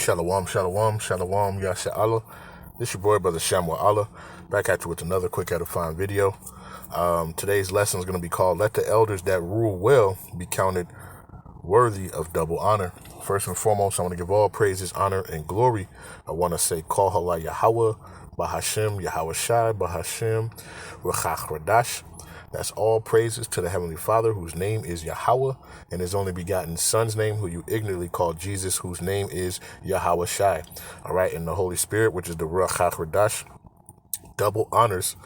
Shalom, shalom, shalom, Yasha Allah. This your boy, Brother Shamwa Allah, back at you with another quick edifying video. Today's lesson is going to be called, Let the Elders That Rule Well Be Counted Worthy of Double Honor. First and foremost, I want to give all praises, honor, and glory. I want to say, Call Halal Yahawah, Bahasham, Yahawashi, Bahasham, Rawchaa, Qadash. That's all praises to the Heavenly Father, whose name is Yahawah, and his only begotten Son's name, who you ignorantly call Jesus, whose name is Yahawashi. All right, and the Holy Spirit, which is the Rawchaa Qadash. Double honors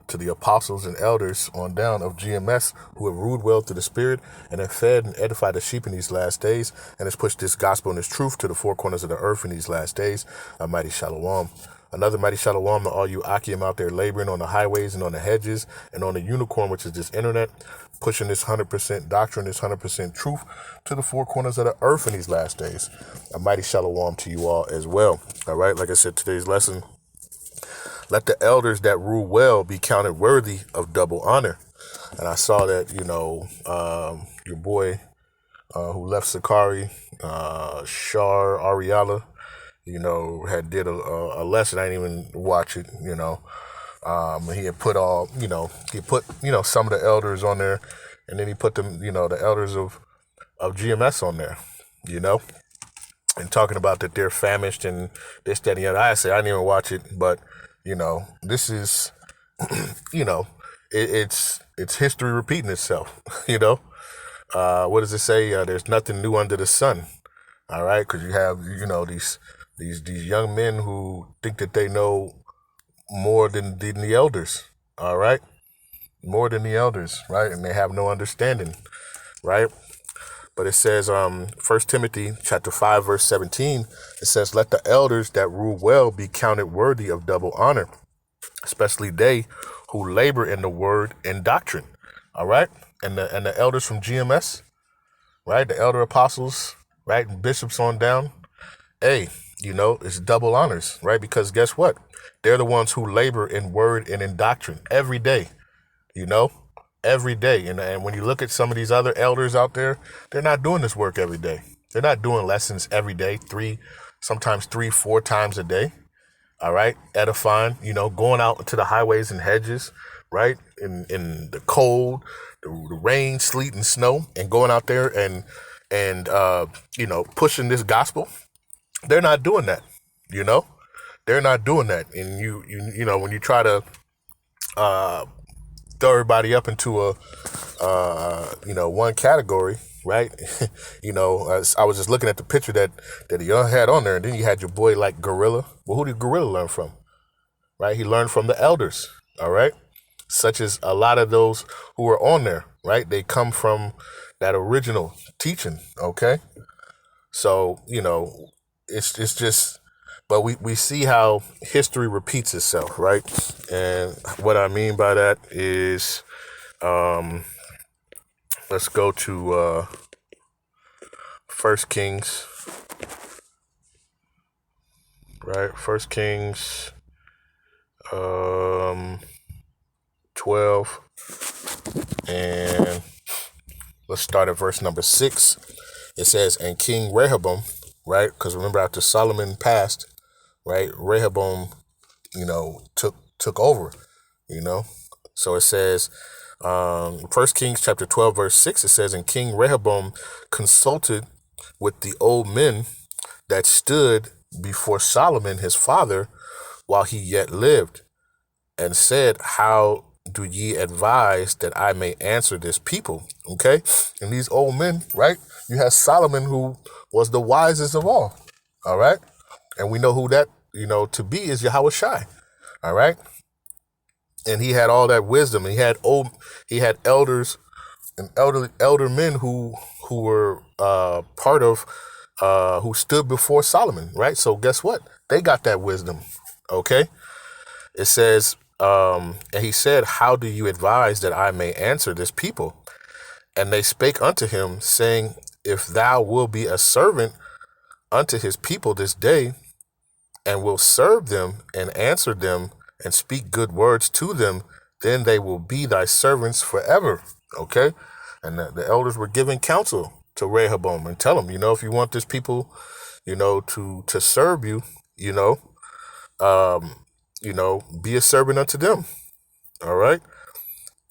to the apostles and elders on down of GMS, who have ruled well to the Spirit and have fed and edified the sheep in these last days, and has pushed this gospel and this truth to the four corners of the earth in these last days. A mighty shalom. Another mighty shalom to all you Akim out there laboring on the highways and on the hedges and on the unicorn, which is this internet, pushing this 100% doctrine, this 100% truth to the four corners of the earth in these last days. A mighty shalom to you all as well. All right, like I said, today's lesson, let the elders that rule well be counted worthy of double honor. And I saw that, your boy who left Sakari, Shar Ariala, had did a lesson. I didn't even watch it, he had put some of the elders on there, and then he put them, the elders of GMS on there, and talking about that they're famished and this, that, and the other. I said, I didn't even watch it, but, this is, it's history repeating itself, what does it say? There's nothing new under the sun. All right. Cause you have, these young men who think that they know more than the elders, all right? More than the elders, right? And they have no understanding, right? But it says, 1 Timothy chapter 5, verse 17, it says, let the elders that rule well be counted worthy of double honor, especially they who labor in the word and doctrine, all right? And the elders from GMS, right? The elder apostles, right? And bishops on down, hey, it's double honors, right? Because guess what? They're the ones who labor in word and in doctrine every day, every day. And when you look at some of these other elders out there, they're not doing this work every day. They're not doing lessons every day, sometimes 3-4 times a day. All right. Edifying, going out into the highways and hedges, right? In the cold, the rain, sleet, and snow, and going out there and pushing this gospel. They're not doing that, they're not doing that. And when you try to throw everybody up into a one category, right? I was just looking at the picture that you had on there, and then you had your boy like Gorilla. Well, who did Gorilla learn from? Right? He learned from the elders, all right? Such as a lot of those who are on there, right? They come from that original teaching, okay? So, it's just, but we see how history repeats itself, right? And what I mean by that is, let's go to 1 Kings, right? 1 Kings 12, and let's start at verse number 6. It says, and King Rehobo, right? Because remember, after Solomon passed, right, Rehoboam, took over, So it says, 1 Kings chapter 12, verse 6, it says, and King Rehoboam consulted with the old men that stood before Solomon his father while he yet lived, and said, how do ye advise that I may answer this people? Okay. And these old men, right? You have Solomon, who was the wisest of all. All right. And we know who that, to be is Yahawashi. All right. And he had all that wisdom. And he had elders and elder men who were part of who stood before Solomon. Right. So guess what? They got that wisdom. Okay. It says, and he said, how do you advise that I may answer this people? And they spake unto him, saying, if thou wilt be a servant unto his people this day, and will serve them and answer them and speak good words to them, then they will be thy servants forever. Okay. And the elders were giving counsel to Rehoboam and tell him, if you want this people, to serve you, you know, be a servant unto them. All right.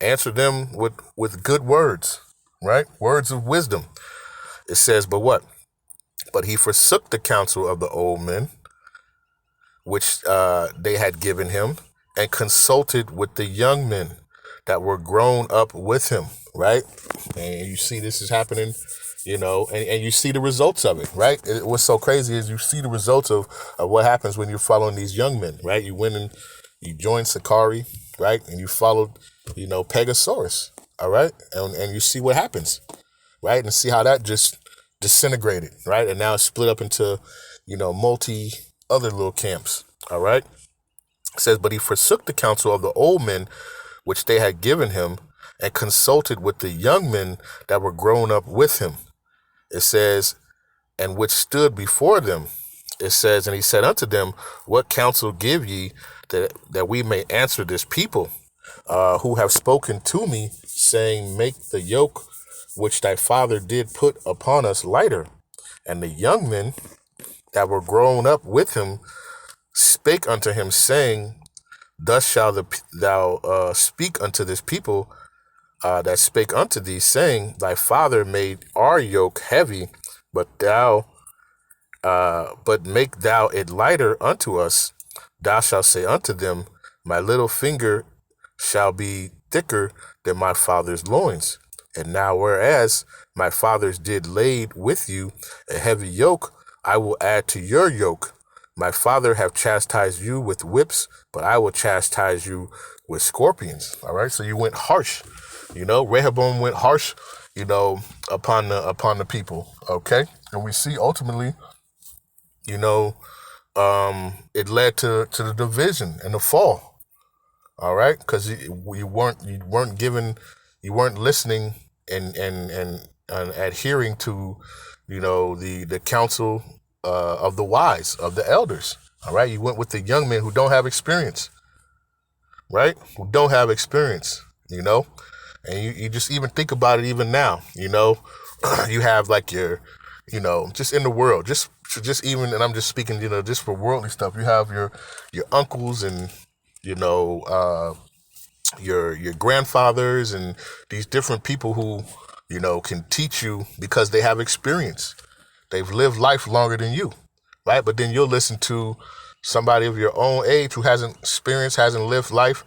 Answer them with good words, right? Words of wisdom. It says, but what? But he forsook the counsel of the old men, which they had given him, and consulted with the young men that were grown up with him, right? And you see this is happening, and you see the results of it, right? What's so crazy is you see the results of what happens when you're following these young men, right? You went and you joined Sakari, right? And you followed, Pegasaurus, all right? And you see what happens, right? And see how that just disintegrated, right? And now it's split up into, multi other little camps, all right? It says, but he forsook the counsel of the old men, which they had given him, and consulted with the young men that were grown up with him. It says, and which stood before them. It says, and he said unto them, what counsel give ye that we may answer this people who have spoken to me, saying, make the yoke which thy father did put upon us lighter. And the young men that were grown up with him spake unto him, saying, thus shall thou speak unto this people that spake unto thee, saying, thy father made our yoke heavy, but make thou it lighter unto us. Thou shalt say unto them, my little finger shall be thicker than my father's loins. And now, whereas my fathers did laid with you a heavy yoke, I will add to your yoke. My father have chastised you with whips, but I will chastise you with scorpions. All right. So you went harsh, Rehoboam went harsh, upon the people. Okay. And we see ultimately, it led to the division and the fall. All right. Because you weren't listening and adhering to, the counsel of the wise, of the elders. All right. You went with the young men who don't have experience, right? Who don't have experience, and you just even think about it even now, you have like your, just in the world, just even, and I'm just speaking, just for worldly stuff. You have your uncles and, your grandfathers and these different people who, can teach you because they have experience. They've lived life longer than you, right? But then you'll listen to somebody of your own age who hasn't experienced, hasn't lived life,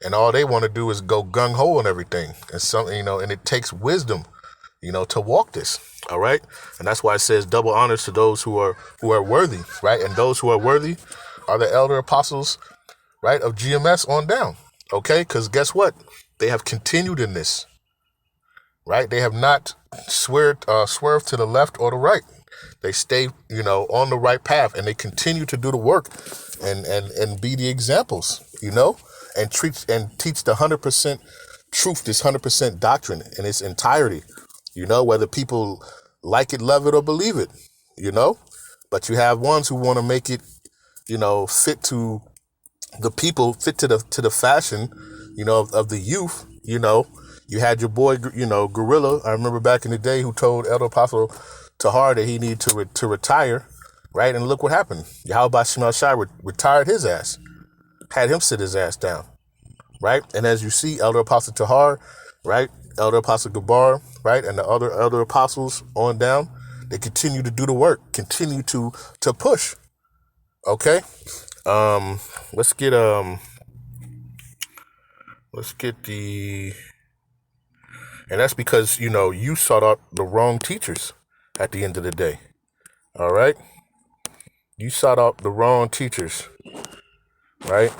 and all they want to do is go gung ho on everything. And something, and it takes wisdom, to walk this. All right. And that's why it says double honors to those who are worthy, right? And those who are worthy are the elder apostles, right, of GMS on down. Okay. Because guess what? They have continued in this, right? They have not swerved to the left or the right. They stay, on the right path, and they continue to do the work and be the examples, and teach the 100% truth, this 100% doctrine in its entirety, whether people like it, love it, or believe it, but you have ones who want to make it, fit to the people, fit to the fashion, of the youth. You had your boy, Gorilla. I remember back in the day who told Elder Apostle Tahar that he needed to retire, right? And look what happened. Yahawashi retired his ass, had him sit his ass down, right? And as you see, Elder Apostle Tahar, right? Elder Apostle Gabar, right? And the other elder apostles on down, they continue to do the work, continue to push. Okay. Let's get the, and that's because, you sought out the wrong teachers at the end of the day. All right. You sought out the wrong teachers, right?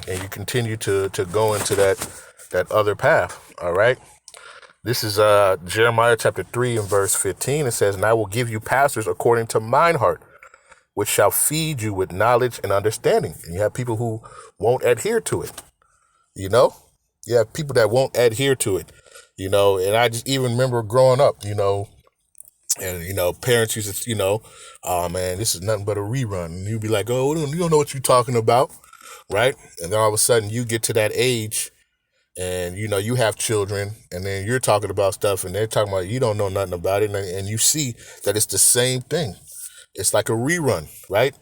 And you continue to go into that other path. All right. This is Jeremiah chapter 3 and verse 15. It says, and I will give you pastors according to mine heart, which shall feed you with knowledge and understanding. And you have people who won't adhere to it. You have people that won't adhere to it, and I just even remember growing up, and, parents used to, oh man, this is nothing but a rerun. And you'd be like, oh, you don't know what you're talking about. Right. And then all of a sudden you get to that age and, you have children and then you're talking about stuff and they're talking about, you don't know nothing about it. And you see that it's the same thing. It's like a rerun, right?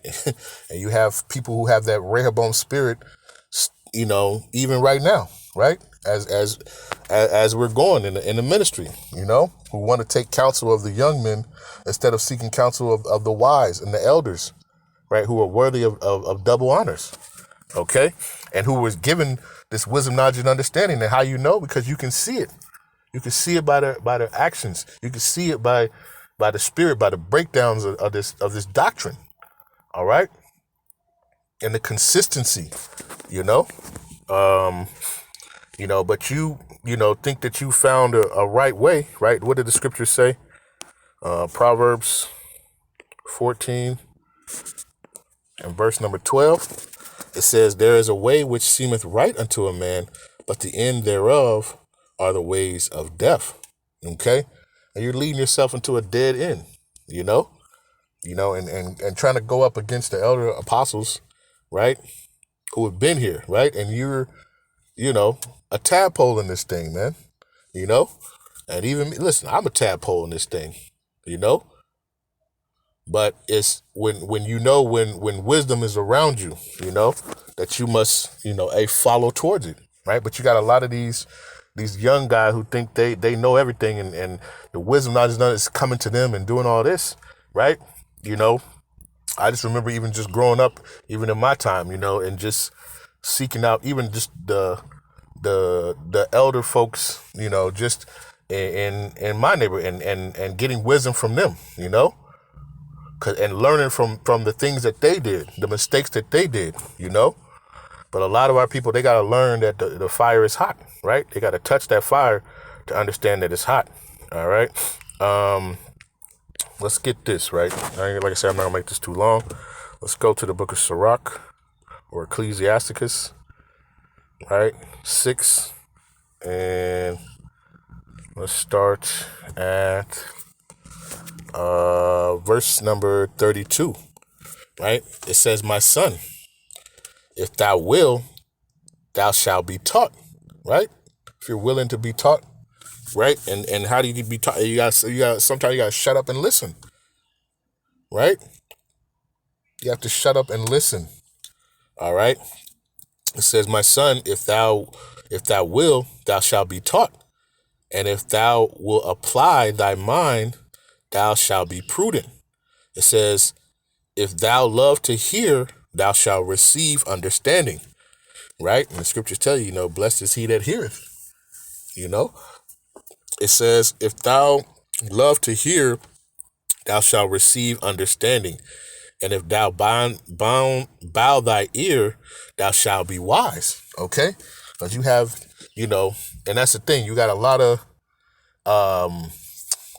And you have people who have that Rehobo spirit, even right now, right? As we're going in the ministry, who want to take counsel of the young men instead of seeking counsel of the wise and the elders, right? Who are worthy of double honors, okay? And who was given this wisdom, knowledge, and understanding. And how you know? Because you can see it. You can see it by their actions. You can see it by the spirit, by the breakdowns of this doctrine. All right, and the consistency. But you think that you found a right way, right? What did the scriptures say? Proverbs 14 and verse number 12. It says, "There is a way which seemeth right unto a man, but the end thereof are the ways of death." Okay? And you're leading yourself into a dead end, and trying to go up against the elder apostles, right? Who have been here, right? And you're, a tadpole in this thing, man, and even me, listen, I'm a tadpole in this thing, but it's when wisdom is around you, that you must, follow towards it, right? But you got a lot of these young guys who think they know everything, and the wisdom knowledge is coming to them and doing all this, right? I just remember even just growing up, even in my time, and just seeking out even just the elder folks, just in my neighborhood, and getting wisdom from them, and learning from the things that they did, the mistakes that they did, But a lot of our people, they got to learn that the fire is hot, right? They got to touch that fire to understand that it's hot. All right. Let's get this, right? Like I said, I'm not going to make this too long. Let's go to the book of Sirach, or Ecclesiasticus, right? 6. And let's start at verse number 32, right? It says, "My son, if thou will, thou shalt be taught," right? If you're willing to be taught, right? And how do you be taught? Sometimes you got to shut up and listen, right? You have to shut up and listen. All right. It says, "My son, if thou will, thou shalt be taught. And if thou will apply thy mind, thou shalt be prudent." It says, "If thou love to hear, thou shalt receive understanding." Right? And the scriptures tell you, blessed is he that heareth. It says, "If thou love to hear, thou shalt receive understanding. And if thou bow thy ear, thou shalt be wise." Okay? Because you have, and that's the thing. You got a lot of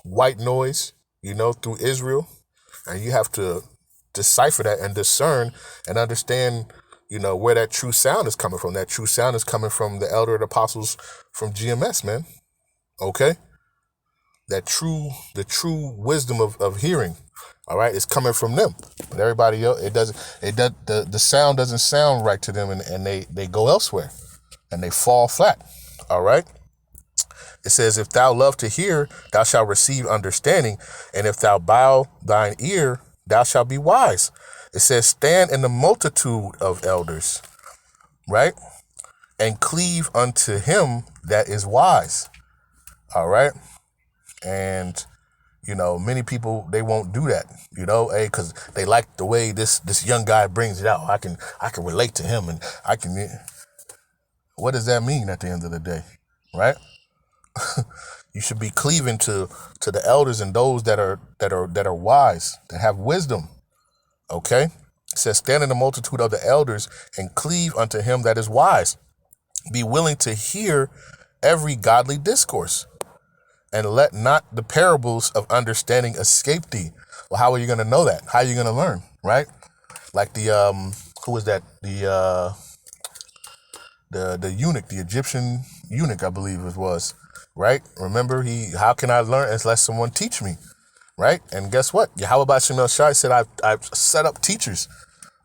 white noise, through Israel. And you have to decipher that and discern and understand, where that true sound is coming from. That true sound is coming from the elder apostles from GMS, man. Okay? The true wisdom of hearing, all right, is coming from them. But everybody else, the sound doesn't sound right to them, and they go elsewhere and they fall flat. All right. It says, "If thou love to hear, thou shalt receive understanding. And if thou bow thine ear, thou shalt be wise." It says, "Stand in the multitude of elders," right? "And cleave unto him that is wise." All right. And, many people, they won't do that, because they like the way this young guy brings it out. I can relate to him, and what does that mean at the end of the day? Right? You should be cleaving to the elders and those that are wise, that have wisdom. Okay? It says, "Stand in the multitude of the elders and cleave unto him that is wise. Be willing to hear every godly discourse, and let not the parables of understanding escape thee." Well, how are you going to know that? How are you going to learn? Right? Like who was that? The eunuch, the Egyptian eunuch, I believe it was. Right? Remember, how can I learn unless someone teach me? Right? And guess what? Yahawah said, I've set up teachers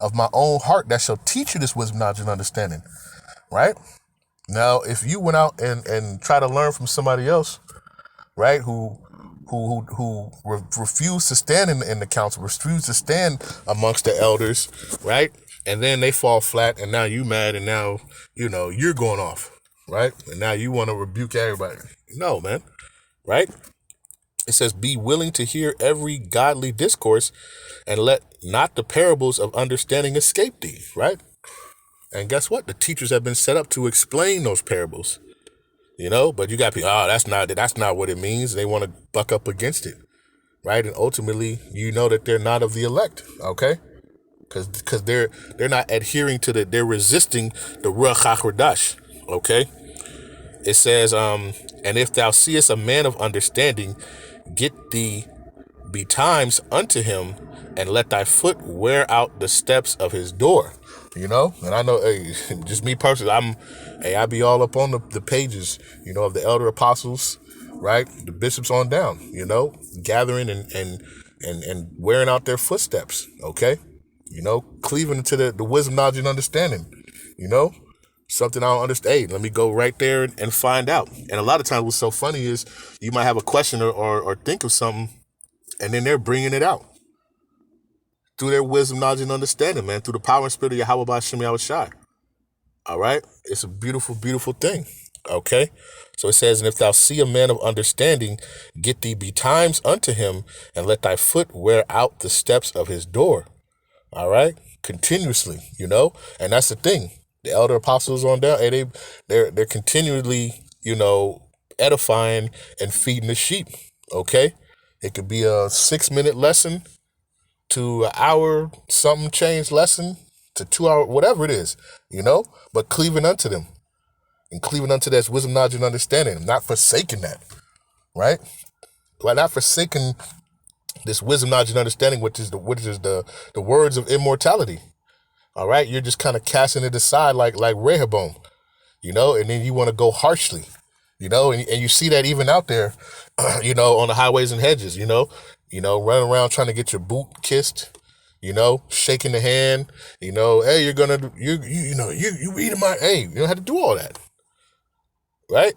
of my own heart that shall teach you this wisdom, knowledge, and understanding. Right? Now, if you went out and try to learn from somebody else, right, who refuse to stand in the council, refuse to stand amongst the elders, right? And then they fall flat, and now you mad, and now, you're going off, right? And now you want to rebuke everybody. No, man, right? It says, be willing to hear every godly discourse, and let not the parables of understanding escape thee, right? And guess what? The teachers have been set up to explain those parables, but you got people, that's not what it means. They want to buck up against it, right? And ultimately, that they're not of the elect, okay? Because they're not adhering to they're resisting the Rawchaa, okay? It says, and if thou seest a man of understanding, get thee betimes unto him, and let thy foot wear out the steps of his door. And I know, hey, just me personally, I be all up on the pages, of the elder apostles, right? The bishops on down, gathering and wearing out their footsteps, okay? Cleaving to the wisdom, knowledge, and understanding, something I don't understand. Hey, let me go right there and find out. And a lot of times what's so funny is you might have a question or think of something, and then they're bringing it out through their wisdom, knowledge, and understanding, man, through the power and spirit of Yahawah, Bahasham, Yahawashi. All right? It's a beautiful, beautiful thing. Okay? So it says, and if thou see a man of understanding, get thee betimes unto him, and let thy foot wear out the steps of his door. All right? Continuously, and that's the thing. The elder apostles on down, they're continually, edifying and feeding the sheep. Okay? It could be a 6-minute lesson to an hour, something change lesson to 2 hour, whatever it is, but cleaving unto them and cleaving unto that wisdom, knowledge, and understanding, not forsaking that, right? Well, not forsaking this wisdom, knowledge, and understanding, which is the words of immortality. All right, you're just kind of casting it aside like Rehobo, and then you want to go harshly, and you see that even out there, on the highways and hedges, running around trying to get your boot kissed, shaking the hand, hey, you reading my, hey, you don't have to do all that, right?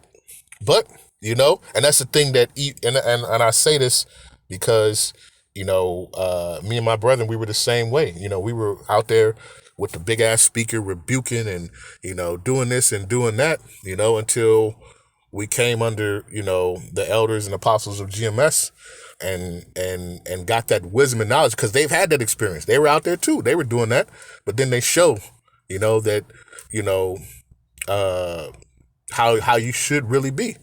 But, and that's the thing that, and I say this because, me and my brother, we were the same way. We were out there with the big ass speaker rebuking and, doing this and doing that, until we came under, the elders and apostles of GMS and got that wisdom and knowledge, because they've had that experience. They were out there too. They were doing that, but then they show, that, how you should really be,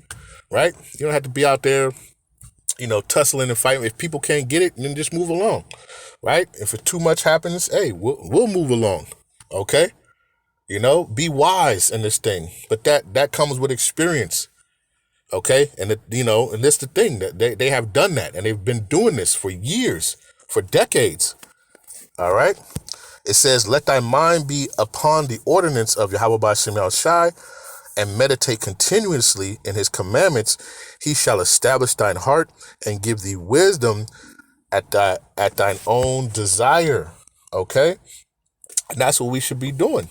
right? You don't have to be out there, tussling and fighting. If people can't get it, then just move along, right? If too much happens, hey, we'll move along, okay? Be wise in this thing, but that comes with experience. Okay. And and that's the thing, that they have done that, and they've been doing this for years, for decades. All right. It says, let thy mind be upon the ordinance of Yahawah Bahasham Yahawashi, and meditate continuously in his commandments. He shall establish thine heart and give thee wisdom at thine own desire. Okay. And that's what we should be doing.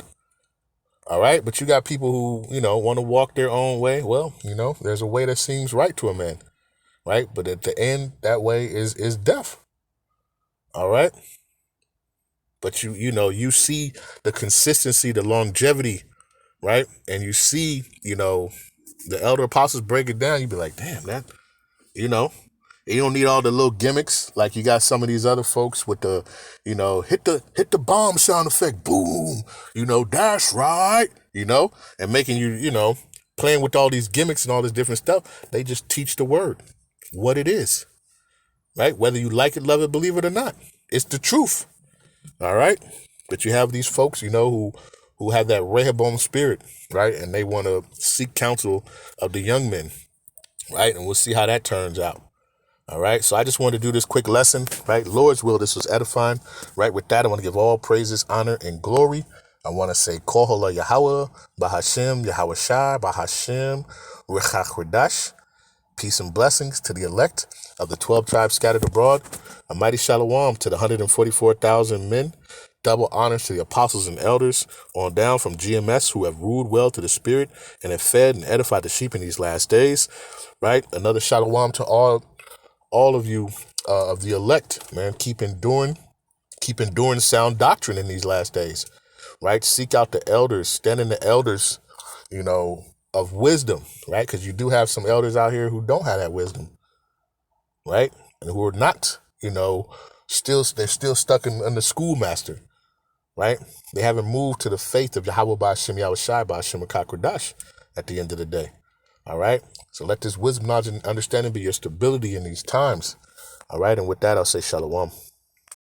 All right. But you got people who, want to walk their own way. Well, there's a way that seems right to a man. Right. But at the end, that way is death. All right. But you see the consistency, the longevity, right? And you see, the elder apostles break it down. You be like, damn, that, you don't need all the little gimmicks like you got some of these other folks with the, hit the bomb sound effect, boom, that's right, and making you, playing with all these gimmicks and all this different stuff. They just teach the word, what it is, right? Whether you like it, love it, believe it or not, it's the truth. All right. But you have these folks, who have that Rehobo spirit, right? And they want to seek counsel of the young men, right? And we'll see how that turns out. All right. So I just wanted to do this quick lesson, right? Lord's will, this was edifying, right? With that, I want to give all praises, honor, and glory. I want to say, Kohala Yahawah, Bahasham, Yahawashi, Bahasham, Qadash. Peace and blessings to the elect of the 12 tribes scattered abroad. A mighty shalom to the 144,000 men. Double honors to the apostles and elders on down from GMS who have ruled well to the spirit and have fed and edified the sheep in these last days. Right? Another shalom to all all of you of the elect, man, keep enduring sound doctrine in these last days, right? Seek out the elders, stand in the elders, of wisdom, right? Because you do have some elders out here who don't have that wisdom, right? And who are not, they're still stuck in the schoolmaster, right? They haven't moved to the faith of Yahawah, Bahasham, Yahawashi, Bahasham, Qadash at the end of the day. All right. So let this wisdom, knowledge, and understanding be your stability in these times. All right. And with that, I'll say shalom.